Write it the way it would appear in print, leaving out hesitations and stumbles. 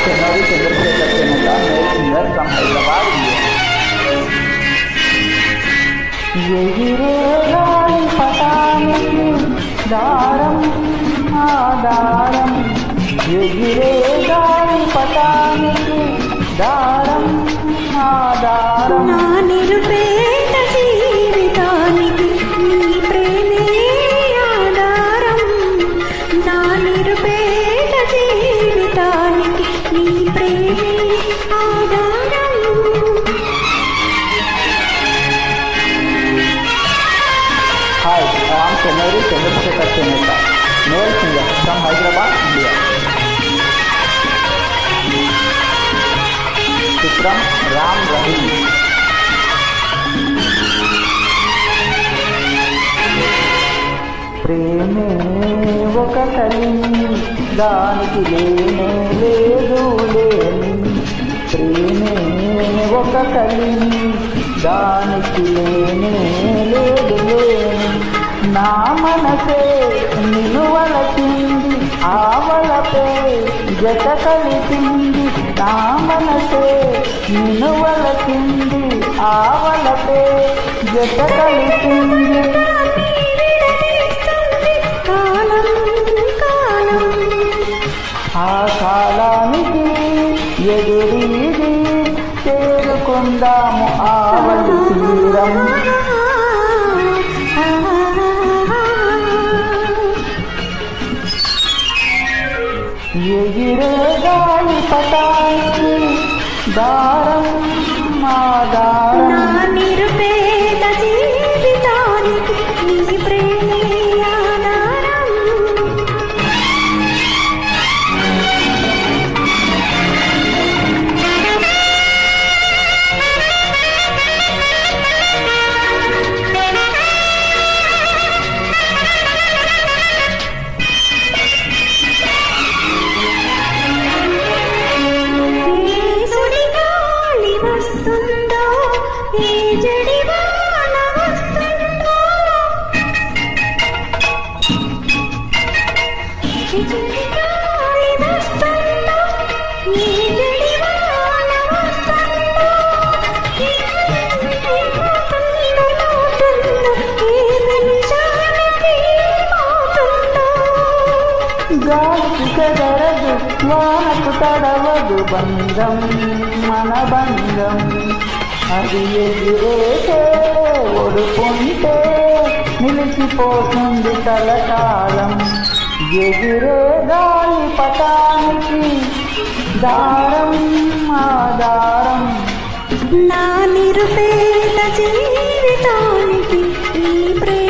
చెన్నూరి చంద్రశేఖర్ చెన్నట male singer from Hyderabad ఎగిరే గాలి పటానికి దారం ఆధారం ఎగిరే గాలి పటానికి దారం ఆధారం నా నిరుపేద జీవితానికి నీ ప్రేమే ఆధారం నా నిరుపేద జీవితానికి నీ ప్రేమే ఆధారం హాయ్ ఐ చెన్నూరి చంద్రశేఖర్ చెన్నట male singer from Hyderabad India చిత్రం రామ్ రహీం ప్రేమే ఒక కలిమి దానికి లేనే లేదు లేని ప్రేమే ఒక కలిమి దానికి లేనే లేదు లేని నా మనసే నిన్ను వలచింది ఆవలపే జత కలిపింది నా మనసే నిన్ను వలచింది ఆవలపే జత కలిపింది ఆ కాలానికి ఎదురీది చేరుకుందాము ఆవలి తీరం ఎగిరే గాలి పటానికి దారం ఆధారం నా నిరుపేద జీవితానికి నీ ప్రేమే ఆధారం వస్తుందో ఏ జడివాన వస్తుందో ఏ జడిగాలి వస్తుందో ఏ జడివాన వస్తుందో ఏ నిమిషానికి ఏమవుతుందో గాలికి కదరదు వానకు తడవదు బంధం మన బంధం అది ఎగిరేసే ఒడుకుంటే నిలిచిపోతుంది కలకాలం ఎగిరే గాలి పటానికి దారం ఆధారం నా నిరుపేద జీవితానికి నీ ప్రేమ